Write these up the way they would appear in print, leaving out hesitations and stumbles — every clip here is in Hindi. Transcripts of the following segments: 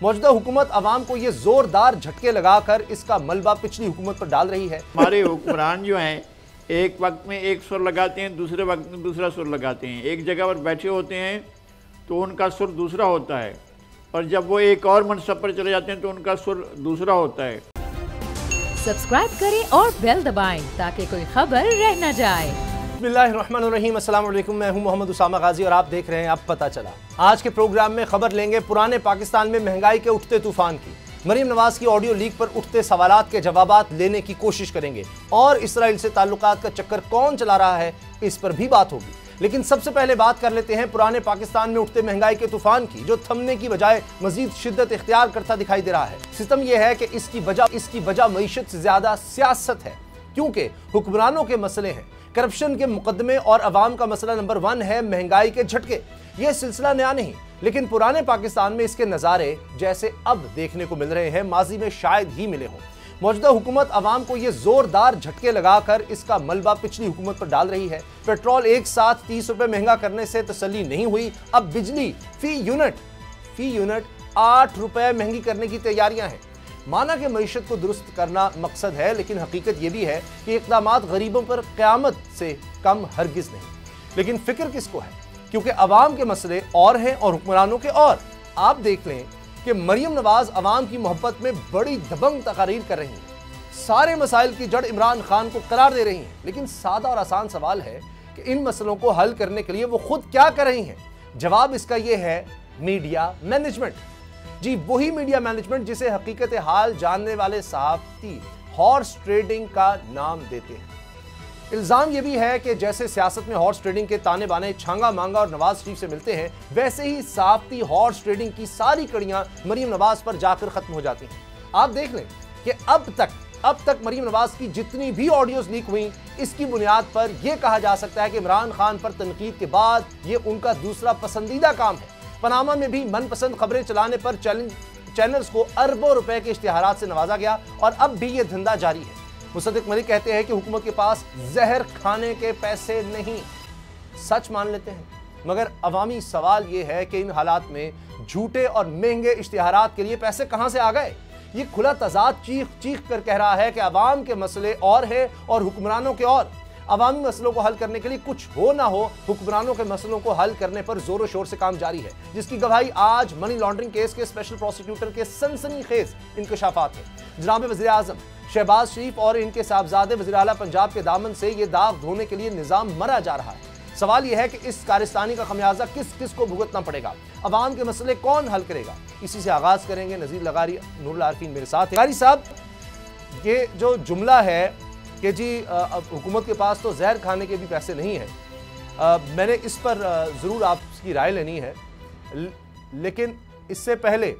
मौजूदा हुकूमत अवाम को ये जोरदार झटके लगाकर इसका मलबा पिछली हुकूमत पर डाल रही है। हमारे हुक्मरान जो हैं एक वक्त में एक सुर लगाते हैं, दूसरे वक्त में दूसरा सुर लगाते हैं। एक जगह पर बैठे होते हैं तो उनका सुर दूसरा होता है, और जब वो एक और मनसब पर चले जाते हैं तो उनका सुर दूसरा होता है। सब्सक्राइब करें और बेल दबाएं ताकि कोई खबर रह न जाए। बिस्मिल्लाहिर्रहमानिर्रहीम, अस्सलाम वालेकुम। मैं हूं मोहम्मद उसामा गाजी और आप देख रहे हैं अब पता चला। आज के प्रोग्राम में खबर लेंगे पुराने पाकिस्तान में महंगाई के उठते तूफान की। मरीम नवाज की ऑडियो लीक पर उठते सवालात के जवाबात लेने की कोशिश करेंगे और इसराइल से ताल्लुकात का चक्कर कौन चला रहा है इस पर भी बात होगी। लेकिन सबसे पहले बात कर लेते हैं पुराने पाकिस्तान में उठते महंगाई के तूफान की, जो थमने की बजाय मजीद शिद्दत इख्तियार करता दिखाई दे रहा है। सिस्टम यह है कि इसकी वजह मईशत से ज्यादा सियासत है, क्योंकि हुक्मरानों के मसले हैं, करप्शन के मुकदमे और अवाम का मसला नंबर 1 है महंगाई के झटके। यह सिलसिला नया नहीं, लेकिन पुराने पाकिस्तान में इसके नज़ारे जैसे अब देखने को मिल रहे हैं माजी में शायद ही मिले हों। मौजूदा हुकूमत अवाम को यह जोरदार झटके लगाकर इसका मलबा पिछली हुकूमत पर डाल रही है। पेट्रोल एक साथ 30 रुपए महंगा करने से तसल्ली नहीं हुई, अब बिजली फी यूनिट 8 रुपए महंगी करने की तैयारियां हैं। माना कि मईशत को दुरुस्त करना मकसद है, लेकिन हकीकत यह भी है कि इक़दामात गरीबों पर क़यामत से कम हरगिज नहीं। लेकिन फिक्र किसको है, क्योंकि अवाम के मसले और हैं और हुक्मरानों के और। आप देख लें कि मरीम नवाज अवाम की मोहब्बत में बड़ी दबंग तकारीर कर रही हैं, सारे मसाइल की जड़ इमरान खान को करार दे रही हैं। लेकिन सादा और आसान सवाल है कि इन मसलों को हल करने के लिए वो खुद क्या कर रही हैं। जवाब इसका यह है मीडिया मैनेजमेंट। जी, वही मीडिया मैनेजमेंट जिसे हकीकत हाल जानने वाले सहाफ़ी हॉर्स ट्रेडिंग का नाम देते हैं। इल्ज़ाम यह भी है कि जैसे सियासत में हॉर्स ट्रेडिंग के ताने बाने छांगा मांगा और नवाज शरीफ से मिलते हैं, वैसे ही सहाफ़ी हॉर्स ट्रेडिंग की सारी कड़ियां मरीम नवाज पर जाकर खत्म हो जाती हैं। आप देख लें कि अब तक मरीम नवाज की जितनी भी ऑडियोज लीक हुई, इसकी बुनियाद पर यह कहा जा सकता है कि इमरान खान पर तनकीद के बाद यह उनका दूसरा पसंदीदा काम है। पनामा में भी मनपसंद खबरें चलाने पर चैनल्स को अरबों रुपए के इश्तिहारात से नवाजा गया और अब भी यह धंधा जारी है। मुसद्दिक मलिक कहते हैं कि हुकूमत के पास जहर खाने के पैसे नहीं। सच मान लेते हैं, मगर अवामी सवाल यह है कि इन हालात में झूठे और महंगे इश्तिहारात के लिए पैसे कहां से आ गए। ये खुला तजाद चीख कर कह रहा है कि अवाम के मसले और हैं और हुक्मरानों के और। अवामी मसलों को हल करने के लिए कुछ हो ना हो, हुक्मरानों के मसलों को हल करने पर जोरों शोर से काम जारी है, जिसकी गवाही आज मनी लॉन्ड्रिंग केस के स्पेशल प्रोसिक्यूटर के सनसनीखेज इंकशाफात है। जनाब वज़ीर आज़म शहबाज शरीफ और इनके साहबजादे वज़ीर आला पंजाब के दामन से ये दाग धोने के लिए निज़ाम मरा जा रहा है। सवाल यह है कि इस कारिस्तानी का खमियाजा किस किस को भुगतना पड़ेगा, अवाम के मसले कौन हल करेगा। इसी से आगाज करेंगे। नज़ीर लगारी, नूरुल आरफीन मेरे साथ। लगारी साहब, ये जो जुमला है कि जी हुकूमत के पास तो जहर खाने के भी पैसे नहीं है, मैंने इस पर ज़रूर आपकी राय लेनी है, लेकिन इससे पहले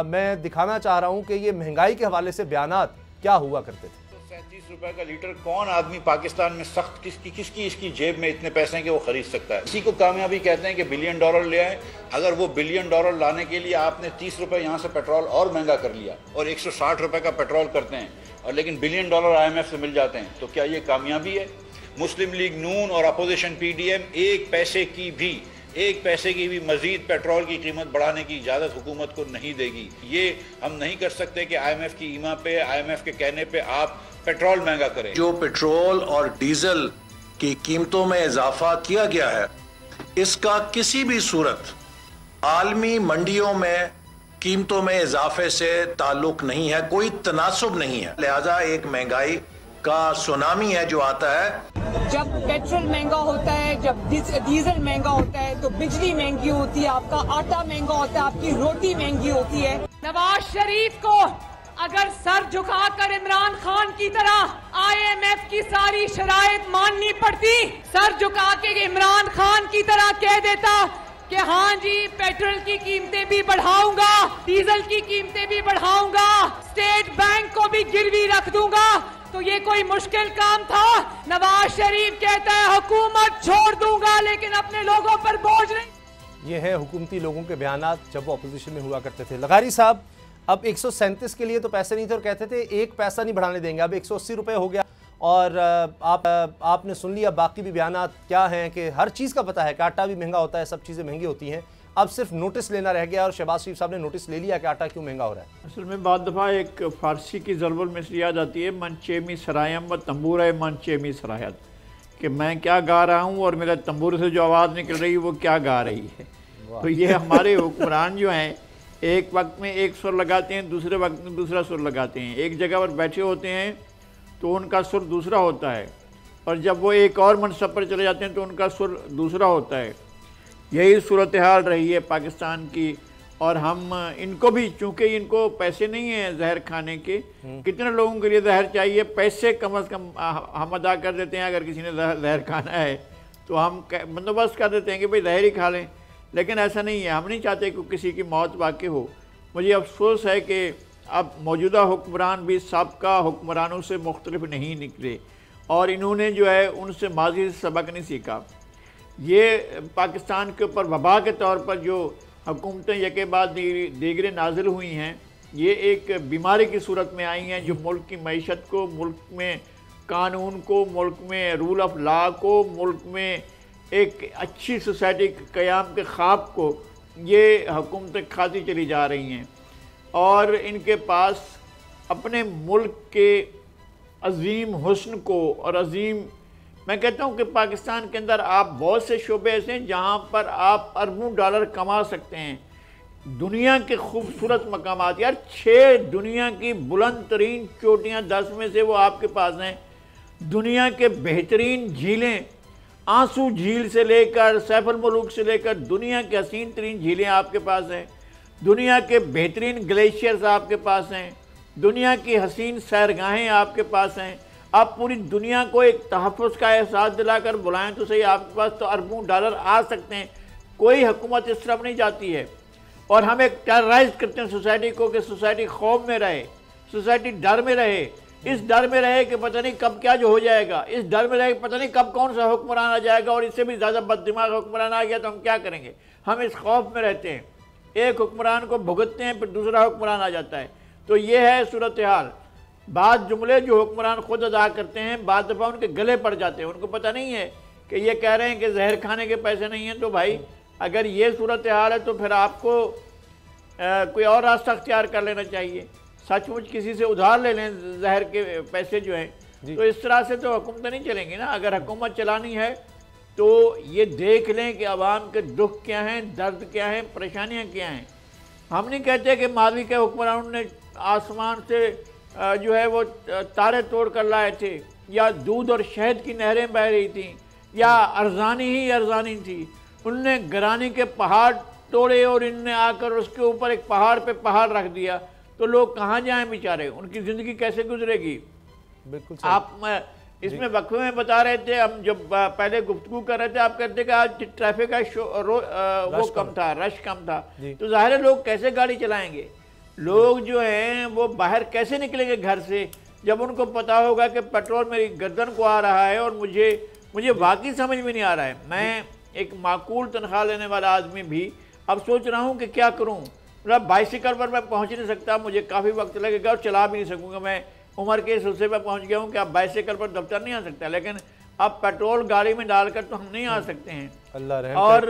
मैं दिखाना चाह रहा हूँ कि ये महंगाई के हवाले से बयानात क्या हुआ करते थे। 37 रुपए का लीटर कौन आदमी पाकिस्तान में सख्त किसकी इसकी जेब में इतने पैसे हैं कि वो खरीद सकता है। इसी को कामयाबी कहते हैं कि बिलियन डॉलर ले आए। अगर वो बिलियन डॉलर लाने के लिए आपने 30 रुपए यहाँ से पेट्रोल और महंगा कर लिया और 160 रुपए का पेट्रोल करते हैं, और लेकिन बिलियन डॉलर IMF से मिल जाते हैं, तो क्या ये कामयाबी है? मुस्लिम लीग नून और अपोजिशन PDM एक पैसे की भी मजीद पेट्रोल की कीमत बढ़ाने की इजाज़त हुकूमत को नहीं देगी। ये हम नहीं कर सकते कि IMF की ईमा पे, IMF के कहने पे आप पेट्रोल महंगा करें। जो पेट्रोल और डीजल की कीमतों में इजाफा किया गया है, इसका किसी भी सूरत आलमी मंडियों में कीमतों में इजाफे से ताल्लुक नहीं है, कोई तनासुब नहीं है। लिहाजा एक महंगाई का सुनामी है जो आता है। जब पेट्रोल महंगा होता है, जब डीजल महंगा होता है, तो बिजली महंगी होती है, आपका आटा महंगा होता है, आपकी रोटी महंगी होती है। नवाज शरीफ को अगर सर झुकाकर इमरान खान की तरह IMF की सारी शराइत माननी पड़ती, सर झुका के इमरान खान की तरह कह देता कि हाँ जी पेट्रोल की कीमतें भी बढ़ाऊंगा, डीजल की कीमतें भी बढ़ाऊंगा, स्टेट बैंक को भी गिरवी रख दूंगा, तो ये कोई मुश्किल काम था? नवाज शरीफ कहता है हुकूमत छोड़ दूंगा लेकिन अपने लोगों पर बोझ नहीं। ये है हुकूमती लोगों के बयानात जब वो अपोजिशन में हुआ करते थे। लगारी साहब, अब 137 के लिए तो पैसे नहीं थे और कहते थे एक पैसा नहीं बढ़ाने देंगे, अब 180 रुपये हो गया। और आपने सुन लिया बाकी भी बयानात क्या हैं कि हर चीज़ का पता है कि आटा भी महंगा होता है, सब चीज़ें महंगी होती हैं। अब सिर्फ नोटिस लेना रह गया और शहबाज शरीफ साहब ने नोटिस ले लिया कि आटा क्यों महंगा हो रहा है। असल में बाद दफ़ा एक फ़ारसी की ज़रबुल मिसल याद आती है, मन चेमी सरायम व तंबूर मन चेमी सरायत, कि मैं क्या गा रहा हूँ और मेरे तंबूर से जो आवाज़ निकल रही है वो क्या गा रही है। तो ये हमारे हुक्मरान जो हैं एक वक्त में एक सुर लगाते हैं, दूसरे वक्त में दूसरा सुर लगाते हैं। एक जगह पर बैठे होते हैं तो उनका सुर दूसरा होता है, और जब वो एक और मनसब पर चले जाते हैं तो उनका सुर दूसरा होता है। यही सूरत हाल रही है पाकिस्तान की। और हम इनको भी, चूँकि इनको पैसे नहीं हैं जहर खाने के, कितने लोगों के लिए जहर चाहिए, पैसे कम से कम हम अदा कर देते हैं। अगर किसी ने जहर खाना है तो हम बंदोबस्त कर देते हैं कि भाई जहर ही खा लें, लेकिन ऐसा नहीं है। हम नहीं चाहते कि किसी की मौत वाक़ई हो। मुझे अफसोस है कि अब मौजूदा हुक्मरान भी साबका हुक्मरानों से मुख्तलिफ नहीं निकले, और इन्होंने जो है उनसे माजी से सबक नहीं सीखा। ये पाकिस्तान के ऊपर वबा के तौर पर जो हुकूमतें यके बाद दीगरें नाजिल हुई हैं, ये एक बीमारी की सूरत में आई हैं, जो मुल्क की मईशत को, मुल्क में कानून को, मुल्क में रूल ऑफ लॉ को, मुल्क में एक अच्छी सोसाइटी के क़याम के ख्वाब को ये हुकूमतें खाती चली जा रही हैं। और इनके पास अपने मुल्क के अज़ीम हुस्न को और अज़ीम, मैं कहता हूँ कि पाकिस्तान के अंदर आप बहुत से शोबे ऐसे हैं जहाँ पर आप अरबों डॉलर कमा सकते हैं। दुनिया के खूबसूरत मकामात, यार 6 दुनिया की बुलंद तरीन चोटियाँ 10 में से वो आपके पास हैं। दुनिया के बेहतरीन झीलें, आंसू झील से लेकर सैफुल मुलूक से लेकर दुनिया की हसीन तरीन झीलें आपके पास हैं। दुनिया के बेहतरीन ग्लेशियर्स आपके पास हैं। दुनिया की हसीन सैरगाहें आपके पास हैं। आप पूरी दुनिया को एक तहफ़्फ़ुज़ का एहसास दिलाकर बुलाएं तो सही, आपके पास तो अरबों डॉलर आ सकते हैं। कोई हुकूमत इस तरफ नहीं जाती है। और हम एक टेरराइज करते हैं सोसाइटी को कि सोसाइटी खौफ में रहे, सोसाइटी डर में रहे। इस डर में रहे कि पता नहीं कब क्या जो हो जाएगा, इस डर में रहे कि पता नहीं कब कौन सा हुक्मरान आ जाएगा, और इससे भी ज़्यादा बददिमाग हुक्मरान आ गया तो हम क्या करेंगे। हम इस खौफ में रहते हैं, एक हुक्मरान को भुगतते हैं, फिर दूसरा हुक्मरान आ जाता है। तो ये है सूरत हाल। बाद जुमले जो हुक्मरान खुद अदा करते हैं बाद दफ़ा उनके गले पड़ जाते हैं। उनको पता नहीं है कि ये कह रहे हैं कि जहर खाने के पैसे नहीं हैं। तो भाई अगर ये सूरत हाल है तो फिर आपको कोई और रास्ता अख्तियार कर लेना चाहिए। सचमुच किसी से उधार ले लें जहर के पैसे जो हैं। तो इस तरह से तो हुकूमत नहीं चलेंगी ना। अगर हुकूमत चलानी है तो ये देख लें कि आवाम के दुख क्या हैं, दर्द क्या हैं, परेशानियाँ क्या हैं। हम नहीं कहते कि माजी के हुक्मरानों ने आसमान से जो है वो तारे तोड़ कर लाए थे, या दूध और शहद की नहरें बह रही थीं, या अरजानी ही अरजानी थी। उनने गिरानी के पहाड़ तोड़े और इनने आकर उसके ऊपर एक पहाड़ पे पहाड़ रख दिया। तो लोग कहाँ जाएं बेचारे, उनकी ज़िंदगी कैसे गुजरेगी। बिल्कुल आप इसमें वक्फे में बता रहे थे, हम जब पहले गुफ्तगू कर रहे थे, आप कहते कि आज ट्रैफिक का वो कम था, रश कम था। तो ज़ाहिर है लोग कैसे गाड़ी चलाएंगे, लोग जो हैं वो बाहर कैसे निकलेंगे घर से, जब उनको पता होगा कि पेट्रोल मेरी गर्दन को आ रहा है और मुझे वाकई समझ में नहीं आ रहा है। मैं एक माकूल तनख्वाह लेने वाला आदमी भी अब सोच रहा हूँ कि क्या करूँ। मतलब बाइसिकल पर मैं पहुँच नहीं सकता, मुझे काफ़ी वक्त लगेगा और चला भी नहीं सकूँगा। मैं उम्र के इस हिस्से पर पहुँच गया हूँ कि अब बाइसिकल पर दफ्तर नहीं आ सकता, लेकिन अब पेट्रोल गाड़ी में डालकर तो हम नहीं आ सकते हैं। अल्लाह रहम और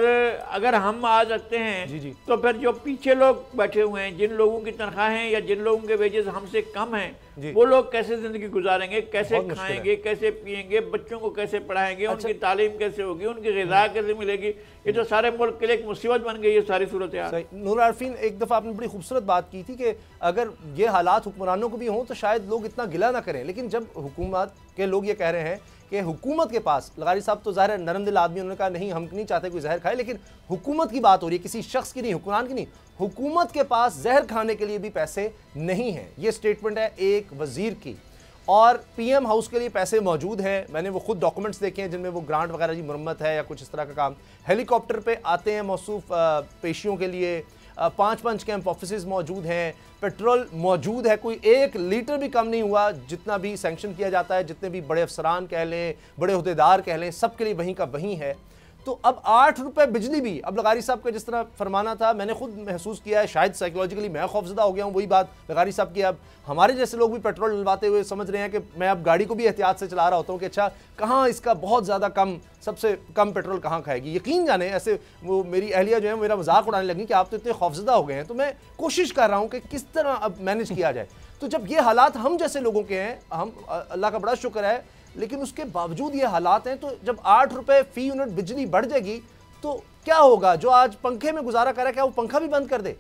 अगर हम आ सकते हैं तो फिर जो पीछे लोग बैठे हुए हैं, जिन लोगों की तनख्वाहें या जिन लोगों के वेजेस हमसे कम हैं, वो लोग कैसे ज़िंदगी गुजारेंगे, कैसे खाएंगे, कैसे पिएंगे, बच्चों को कैसे पढ़ाएंगे, उनकी तालीम कैसे होगी, उनकी ग़िज़ा कैसे मिलेगी। ये तो सारे मुल्क के लिए एक मुसीबत बन गई है सारी सूरत हाल। नूर आरफीन, एक दफ़ा आपने बड़ी खूबसूरत बात की थी कि अगर ये हालात हुक्मरानों को भी हों तो शायद लोग इतना गिला ना करें, लेकिन जब हुकूमत के लोग ये कह रहे हैं कि हुकूमत के पास, लगारी साहब तो ज़ाहिर नरम दिल आदमी, उन्होंने कहा नहीं हम नहीं चाहते कोई जहर खाए, लेकिन हुकूमत की बात हो रही है, किसी शख्स की नहीं, हुक्मरान की नहीं, हुकूमत के पास जहर खाने के लिए भी पैसे नहीं हैं। ये स्टेटमेंट है एक वजीर की। और पीएम हाउस के लिए पैसे मौजूद हैं, मैंने वो खुद डॉक्यूमेंट्स देखे हैं जिनमें वो ग्रांट वगैरह की मरम्मत है या कुछ इस तरह का काम। हेलीकॉप्टर पे आते हैं मौसूफ पेशियों के लिए, 5 कैंप ऑफिस मौजूद हैं, पेट्रोल मौजूद है, कोई 1 लीटर भी कम नहीं हुआ। जितना भी सैंक्शन किया जाता है, जितने भी बड़े अफसरान कह लें, बड़े अहदेदार कह लें, सब के लिए वहीं का वहीं है। तो अब 8 रुपए बिजली भी, अब लगारी साहब का जिस तरह फरमाना था, मैंने खुद महसूस किया है, शायद साइकोलॉजिकली मैं खौफजदा हो गया हूँ, वही बात लगारी साहब की। अब हमारे जैसे लोग भी पेट्रोल डलवाते हुए समझ रहे हैं कि मैं अब गाड़ी को भी एहतियात से चला रहा होता हूँ कि अच्छा कहाँ इसका बहुत ज़्यादा कम, सबसे कम पेट्रोल कहाँ खाएगी। यकीन जाने ऐसे वो मेरी अहलिया जो है मेरा मजाक उड़ाने लगी कि आप तो इतने खौफजदा हो गए हैं। तो मैं कोशिश कर रहा हूँ कि किस तरह अब मैनेज किया जाए। तो जब ये हालात हम जैसे लोगों के हैं, हम अल्लाह का बड़ा शुक्र है, लेकिन उसके बावजूद ये हालात हैं, तो जब 8 रुपए फी यूनिट बिजली बढ़ जाएगी तो क्या होगा? जो आज पंखे में गुजारा कर रहा है, क्या वो पंखा भी बंद कर दे?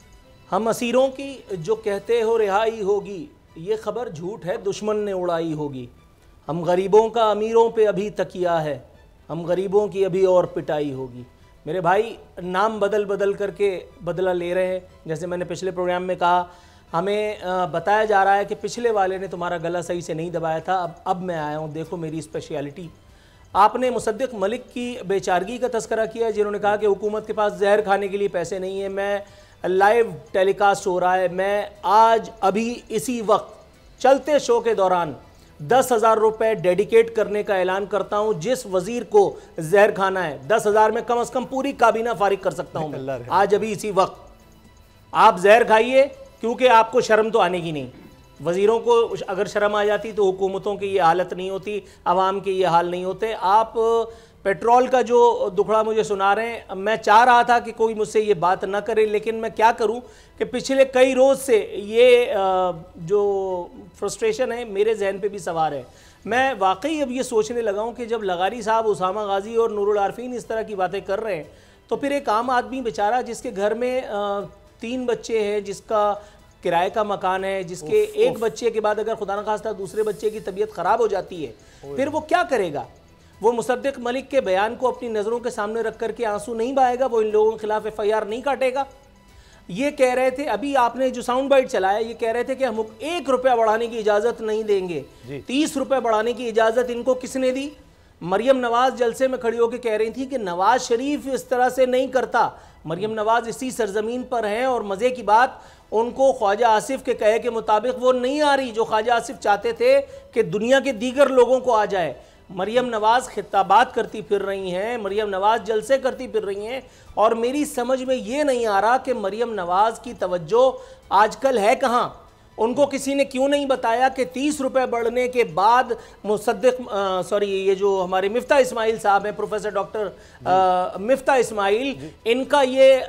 हम असीरों की जो कहते हो रिहाई होगी, ये खबर झूठ है, दुश्मन ने उड़ाई होगी। हम गरीबों का अमीरों पे अभी तकिया है, हम गरीबों की अभी और पिटाई होगी। मेरे भाई नाम बदल बदल करके बदला ले रहे हैं। जैसे मैंने पिछले प्रोग्राम में कहा, हमें बताया जा रहा है कि पिछले वाले ने तुम्हारा गला सही से नहीं दबाया था, अब मैं आया हूँ, देखो मेरी स्पेशलिटी। आपने मुसद्दिक मलिक की बेचारगी का तस्करा किया, जिन्होंने कहा कि हुकूमत के पास जहर खाने के लिए पैसे नहीं है। मैं लाइव टेलीकास्ट हो रहा है, मैं आज अभी इसी वक्त चलते शो के दौरान 10,000 रुपये डेडिकेट करने का ऐलान करता हूं। जिस वजीर को जहर खाना है, 10,000 में कम से कम पूरी काबीना फारिग कर सकता हूं आज अभी इसी वक्त। आप जहर खाइए, क्योंकि आपको शर्म तो आने की नहीं। वजीरों को अगर शर्म आ जाती तो हुकूमतों की ये हालत नहीं होती, आवाम के ये हाल नहीं होते। आप पेट्रोल का जो दुखड़ा मुझे सुना रहे हैं, मैं चाह रहा था कि कोई मुझसे ये बात ना करे, लेकिन मैं क्या करूं कि पिछले कई रोज़ से ये जो फ्रस्ट्रेशन है मेरे जहन पे भी सवार है। मैं वाकई अब ये सोचने लगा हूं कि जब लगारी साहब, उसामा गाजी और नूरुल आरफीन इस तरह की बातें कर रहे हैं, तो फिर एक आम आदमी बेचारा जिसके घर में 3 बच्चे हैं, जिसका किराए का मकान है, जिसके एक बच्चे के बाद अगर खुदा न खास्ता दूसरे बच्चे की तबीयत ख़राब हो जाती है, फिर वो क्या करेगा? वो मुसद्दिक मलिक के बयान को अपनी नज़रों के सामने रख करके आंसू नहीं बहाएगा, वो इन लोगों के खिलाफ FIR नहीं काटेगा। ये कह रहे थे, अभी आपने जो साउंड बाइट चलाया, ये कह रहे थे कि हम 1 रुपया बढ़ाने की इजाज़त नहीं देंगे। 30 रुपये बढ़ाने की इजाज़त इनको किसने दी? मरियम नवाज जलसे में खड़ी होकर कह रही थी कि नवाज शरीफ इस तरह से नहीं करता। मरियम नवाज इसी सरजमीन पर हैं और मज़े की बात, उनको ख्वाजा आसिफ के कहे के मुताबिक वो नहीं आ रही जो ख्वाजा आसिफ चाहते थे कि दुनिया के दीगर लोगों को आ जाए। मरियम नवाज खिताबात करती फिर रही हैं, मरियम नवाज जलसे करती फिर रही हैं, और मेरी समझ में ये नहीं आ रहा कि मरियम नवाज की तवज्जो आजकल है कहाँ। उनको किसी ने क्यों नहीं बताया कि 30 रुपये बढ़ने के बाद ये जो हमारे मिफ्ता इस्माइल साहब हैं, प्रोफेसर डॉक्टर मिफ्ता इस्माइल, इनका ये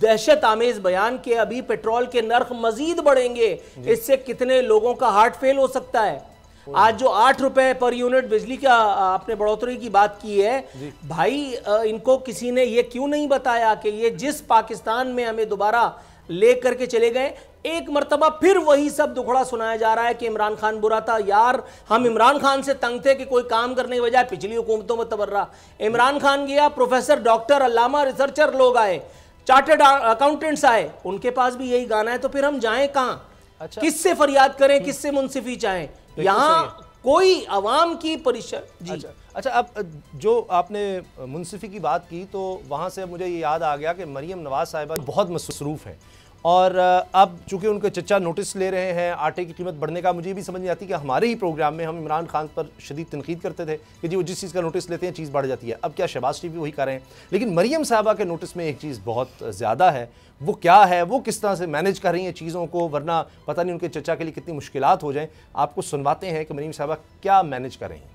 दहशत आमेज बयान कि अभी पेट्रोल के नर्ख मजीद बढ़ेंगे, इससे कितने लोगों का हार्ट फेल हो सकता है। आज जो 8 रुपए पर यूनिट बिजली का आपने बढ़ोतरी की बात की है, भाई इनको किसी ने ये क्यों नहीं बताया कि ये जिस पाकिस्तान में हमें दोबारा ले करके चले गए, एक मर्तबा फिर वही सब दुखड़ा सुनाया जा रहा है कि इमरान खान बुरा था। यार, हम इमरान खान से तंग थे कि कोई काम करने के बजाय पिछली हुकूमतों में तबर्रा। इमरान खान गया, प्रोफेसर, डॉक्टर, अल्लामा, रिसर्चर लोग आए, चार्टर्ड अकाउंटेंट्स आए, उनके पास भी यही गाना है, तो फिर हम जाएं कहां? अच्छा, किससे फरियाद करें, किससे मुंसिफी चाहें? यहाँ कोई अवाम की परेशानी। अच्छा, अब जो आपने मुंसिफी की बात की, तो वहाँ से मुझे ये याद आ गया कि मरियम नवाज साहिबा बहुत मसरूफ़ हैं, और अब चूँकि उनके चचा नोटिस ले रहे हैं आटे की कीमत बढ़ने का। मुझे भी समझ नहीं आती कि हमारे ही प्रोग्राम में हम इमरान खान पर शदीद तनकीद करते थे कि जी वो जिस चीज़ का नोटिस लेते हैं चीज़ बढ़ जाती है। अब क्या शहबाज शरीफ भी वही कर रहे हैं? लेकिन मरियम साहबा के नोटिस में एक चीज़ बहुत ज़्यादा है, वो क्या है, वो किस तरह से मैनेज कर रही हैं चीज़ों को, वरना पता नहीं उनके चचा के लिए कितनी मुश्किलात हो जाएँ। आपको सुनवाते हैं कि मरियम साहबा क्या मैनेज कर रही हैं।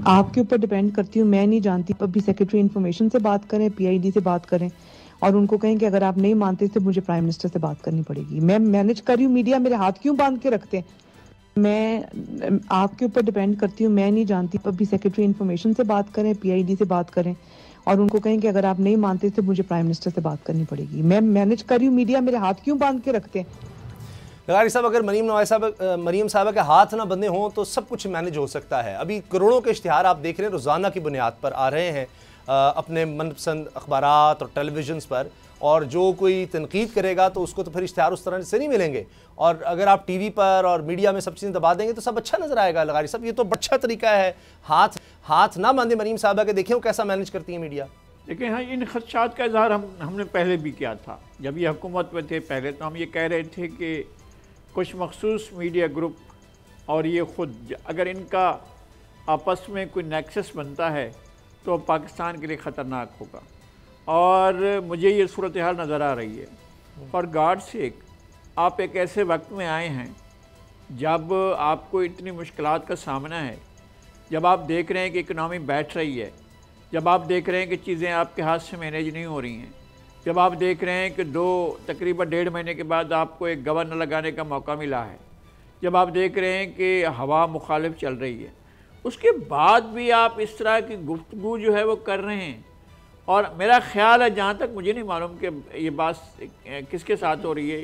आपके ऊपर डिपेंड करती हूँ, मैं नहीं जानती। अभी सेक्रेटरी इंफॉर्मेशन से बात करें, PID से बात करें, और उनको कहें कि अगर आप नहीं मानते तो मुझे प्राइम मिनिस्टर से बात करनी पड़ेगी। मैं मैनेज कर रही हूँ, मीडिया मेरे हाथ क्यों बांध के रखते हैं? मैं आपके ऊपर डिपेंड करती हूँ, मैं नहीं जानती। अभी सेक्रेटरी इंफॉर्मेशन से बात करें, PID से बात करें, और उनको कहें कि अगर आप नहीं मानते तो मुझे प्राइम मिनिस्टर से बात करनी पड़ेगी। मैं मैनेज कर रही हूँ, मीडिया मेरे हाथ क्यों बांध के रखते हैं? लगारी साहब, अगर मरियम साहब के हाथ ना बंधे हों तो सब कुछ मैनेज हो सकता है। अभी करोड़ों के इश्तिहार आप देख रहे हैं, रोज़ाना की बुनियाद पर आ रहे हैं अपने मनपसंद अखबारात और टेलीविजन्स पर, और जो कोई तनकीद करेगा तो उसको तो फिर इश्तिहार उस तरह से नहीं मिलेंगे। और अगर आप TV पर और मीडिया में सब चीज़ें दबा देंगे तो सब अच्छा नजर आएगा। लगारी साहब, ये तो अच्छा तरीका है, हाथ ना बांधे मरियम साहबा के। देखें वो कैसा मैनेज करती है मीडिया। लेकिन हाँ, इन खदशात का इजहार हमने पहले भी किया था। जब ये हुकूमत में थे पहले, तो हम ये कह रहे थे कि कुछ मखसूस मीडिया ग्रुप और ये ख़ुद, अगर इनका आपस में कोई नेक्सस बनता है तो पाकिस्तान के लिए ख़तरनाक होगा। और मुझे ये सूरत हाल नज़र आ रही है। फॉर गॉड सेक, आप एक ऐसे वक्त में आए हैं जब आपको इतनी मुश्किलात का सामना है, जब आप देख रहे हैं कि इकनॉमी बैठ रही है, जब आप देख रहे हैं कि चीज़ें आपके हाथ से मैनेज नहीं हो रही हैं, जब आप देख रहे हैं कि तकरीबन 1.5 महीने के बाद आपको एक गवर्नर लगाने का मौका मिला है, जब आप देख रहे हैं कि हवा मुखालिफ चल रही है, उसके बाद भी आप इस तरह की गुफ्तगू जो है वो कर रहे हैं। और मेरा ख्याल है, जहाँ तक मुझे नहीं मालूम कि ये बात किसके साथ हो रही है,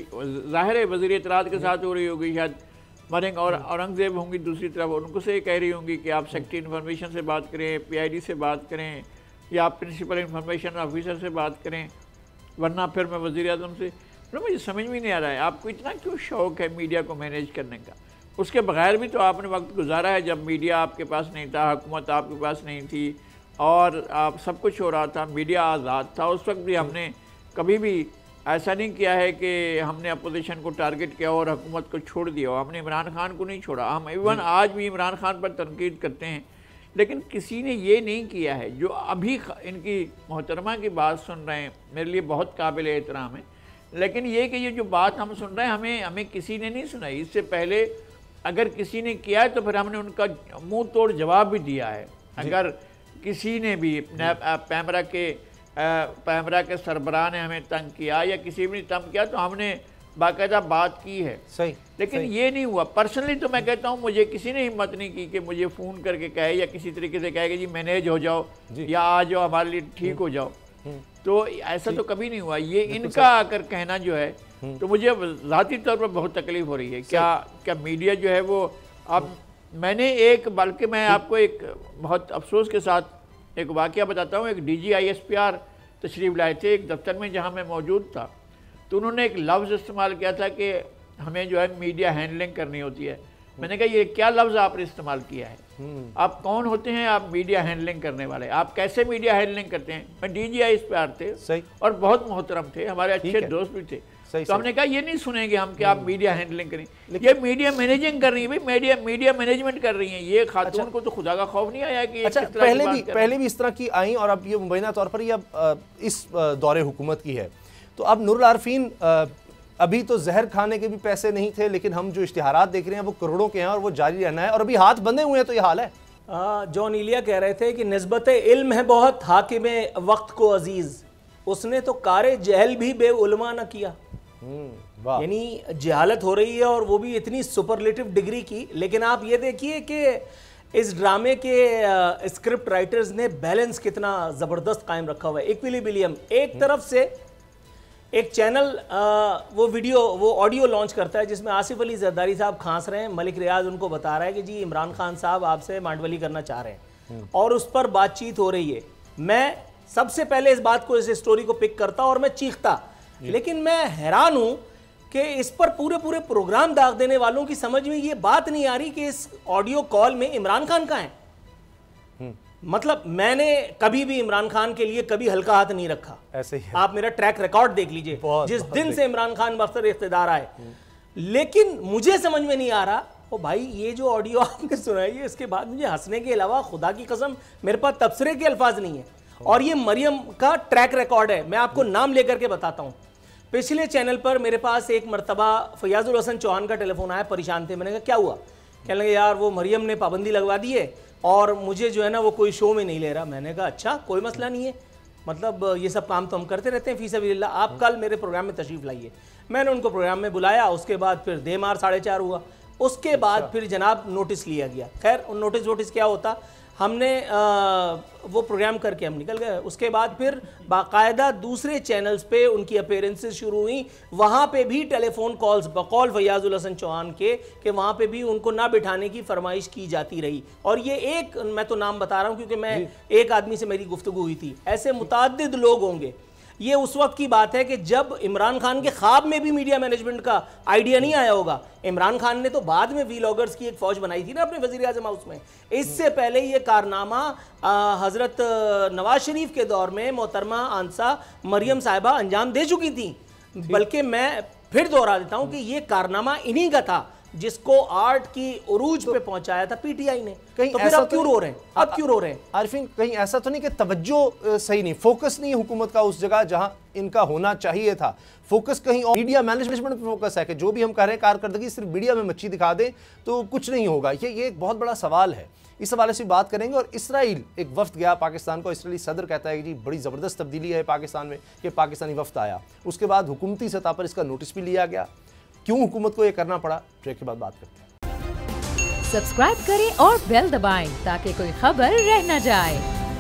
ज़ाहिर है वज़ीर इत्तलाआत के साथ हो रही होगी, शायद मरिंग और औरंगज़ेब होंगी दूसरी तरफ, उनको से कह रही होंगी कि आप सेक्रेटरी इन्फॉर्मेशन से बात करें, PID से बात करें, या आप प्रिंसिपल इन्फॉर्मेशन ऑफिसर से बात करें, वरना फिर मैं वज़ीर आज़म से। मुझे समझ में नहीं आ रहा है आपको इतना क्यों शौक़ है मीडिया को मैनेज करने का। उसके बगैर भी तो आपने वक्त गुजारा है, जब मीडिया आपके पास नहीं था, हुकूमत आपके पास नहीं थी और आप सब कुछ हो रहा था, मीडिया आज़ाद था। उस वक्त भी हमने कभी भी ऐसा नहीं किया है कि हमने अपोजिशन को टारगेट किया और हुकूमत को छोड़ दिया। हमने इमरान खान को नहीं छोड़ा। हम इवन आज भी इमरान खान पर तनकीद करते हैं, लेकिन किसी ने ये नहीं किया है जो अभी इनकी मोहतरमा की बात सुन रहे हैं, मेरे लिए बहुत काबिल एहतराम है। लेकिन ये कि ये जो बात हम सुन रहे हैं हमें किसी ने नहीं सुनाई। इससे पहले अगर किसी ने किया है तो फिर हमने उनका मुंह तोड़ जवाब भी दिया है। अगर किसी ने भी पैमरा के सरबराह ने हमें तंग किया या किसी भी ने तंग किया तो हमने बाकायदा बात की है। सही, लेकिन सही। ये नहीं हुआ। पर्सनली तो मैं कहता हूँ मुझे किसी ने हिम्मत नहीं की कि मुझे फ़ोन करके कहे या किसी तरीके से कहे कि जी मैनेज हो जाओ या आ जाओ हमारे लिए ठीक हो जाओ। तो ऐसा तो कभी नहीं हुआ। ये इनका आकर कहना जो है तो मुझे ज़ाती तौर पर बहुत तकलीफ़ हो रही है। क्या मीडिया जो है वो अब बल्कि मैं आपको एक बहुत अफसोस के साथ एक वाक़या बताता हूँ। एक DG ISPR तशरीफ़ लाए थे एक दफ्तर में जहाँ मैं मौजूद था, तो उन्होंने एक लफ्ज़ इस्तेमाल किया था कि हमें जो है मीडिया हैंडलिंग करनी होती है। मैंने कहा ये क्या लफ्ज़ आपने इस्तेमाल किया है? आप कौन होते हैं आप मीडिया हैंडलिंग करने वाले? आप कैसे मीडिया हैंडलिंग करते हैं? मैं DG ISPR थे सही। और बहुत मोहतरम थे, हमारे अच्छे दोस्त भी थे। तो हमने कहा ये नहीं सुनेंगे हम कि आप मीडिया हैंडलिंग करें, ये मीडिया मैनेजिंग कर रही है। भाई मीडिया मैनेजमेंट कर रही है ये खातून को तो खुदा का खौफ नहीं आया कि पहले भी इस तरह की आई और अब ये मुबैना तौर पर ये अब इस दौरे हुकूमत की है। तो अब नूरुल आरफीन, अभी तो जहर खाने के भी पैसे नहीं थे, लेकिन हम जो इश्तिहारात देख रहे हैं वो करोड़ों के हैं और वो जारी रहना है और अभी हाथ बंधे हुए हैं, तो ये हाल है। जॉन इलिया कह रहे थे कि निस्बत इल्म है बहुत हाकिम वक्त को अजीज, उसने तो कारे जहल भी बेउलमा न किया। यानी जहालत हो रही है और वो भी इतनी सुपरलेटिव डिग्री की। लेकिन आप ये देखिए कि इस ड्रामे के स्क्रिप्ट राइटर्स ने बैलेंस कितना ज़बरदस्त कायम रखा हुआ है। इक्विलिब्रियम, एक तरफ से एक चैनल वो ऑडियो लॉन्च करता है जिसमें आसिफ अली जरदारी साहब खांस रहे हैं, मलिक रियाज उनको बता रहा है कि जी इमरान खान साहब आपसे मांडवली करना चाह रहे हैं और उस पर बातचीत हो रही है। मैं सबसे पहले इस स्टोरी को पिक करता और मैं चीखता, लेकिन मैं हैरान हूं कि इस पर पूरे प्रोग्राम दाग देने वालों की समझ में ये बात नहीं आ रही कि इस ऑडियो कॉल में इमरान खान कहाँ है। मतलब मैंने कभी भी इमरान खान के लिए कभी हल्का हाथ नहीं रखा। ऐसे ही आप मेरा ट्रैक रिकॉर्ड देख लीजिए जिस दिन से इमरान खान बख्तर इख्तिदार आए। लेकिन मुझे समझ में नहीं आ रहा ओ भाई ये जो ऑडियो आपने सुनाई है इसके बाद मुझे हंसने के अलावा खुदा की कसम मेरे पास तबसरे के अल्फाज नहीं है। और ये मरियम का ट्रैक रिकॉर्ड है, मैं आपको नाम लेकर के बताता हूँ। पिछले चैनल पर मेरे पास एक मरतबा फयाजुल हसन चौहान का टेलीफोन आया, परेशान थे। मैंने कहा क्या हुआ? कहने लगे यार वो मरियम ने पाबंदी लगवा दी है और मुझे जो है ना वो कोई शो में नहीं ले रहा। मैंने कहा अच्छा कोई मसला नहीं है, मतलब ये सब काम तो हम करते रहते हैं फी सबिलिल्लाह, आप कल मेरे प्रोग्राम में तशरीफ़ लाइए। मैंने उनको प्रोग्राम में बुलाया, उसके बाद फिर देमार 4:30 हुआ, उसके बाद फिर जनाब नोटिस लिया गया। खैर नोटिस क्या होता, हमने वो प्रोग्राम करके हम निकल गए। उसके बाद फिर बाकायदा दूसरे चैनल्स पे उनकी अपीयरेंसेस शुरू हुई, वहाँ पे भी टेलीफोन कॉल्स बकौल फयाजुल हसन चौहान के कि वहाँ पे भी उनको ना बिठाने की फरमाइश की जाती रही। और ये एक मैं तो नाम बता रहा हूँ क्योंकि मैं एक आदमी से मेरी गुफ्तगू हुई थी, ऐसे मुताद्दिद लोग होंगे। ये उस वक्त की बात है कि जब इमरान खान के ख्वाब में भी मीडिया मैनेजमेंट का आइडिया नहीं आया होगा। इमरान खान ने तो बाद में वीलॉगर्स की एक फौज बनाई थी ना अपने वजीर आजम हाउस में। इससे पहले ये कारनामा हजरत नवाज शरीफ के दौर में मोहतरमा आंसा मरियम साहिबा अंजाम दे चुकी थी। बल्कि मैं फिर दोहरा देता हूँ कि ये कारनामा इन्हीं का था, जिसको आर्ट की उरूज पे पहुंचाया था पीटीआई ने। तो फिर अब क्यों रो रहे हैं? अब क्यों रो रहे हैं? आरिफीन, कहीं ऐसा तो नहीं कि तवज्जो सही नहीं, फोकस नहीं हुकूमत का उस जगह जहां इनका होना चाहिए था। फोकस कहीं और मीडिया मैनेजमेंट पे फोकस है कि जो भी हम कर रहे हैं कारकर्दगी सिर्फ मीडिया में मच्छी दिखा दें तो कुछ नहीं होगा। ये एक बहुत बड़ा सवाल है, इस हवाले से बात करेंगे। और इसराइल, एक वफ्द गया पाकिस्तान को, इसराइली सदर कहता है कि जी बड़ी ज़बरदस्त तब्दीली है पाकिस्तान में कि पाकिस्तानी वफ्द आया। उसके बाद हुकूमती सतह पर इसका नोटिस भी लिया गया। क्यों हुकूमत को यह करना पड़ा, ब्रेक के बाद बात करते हैं। सब्सक्राइब करें और बेल दबाएं ताकि कोई खबर रह न जाए।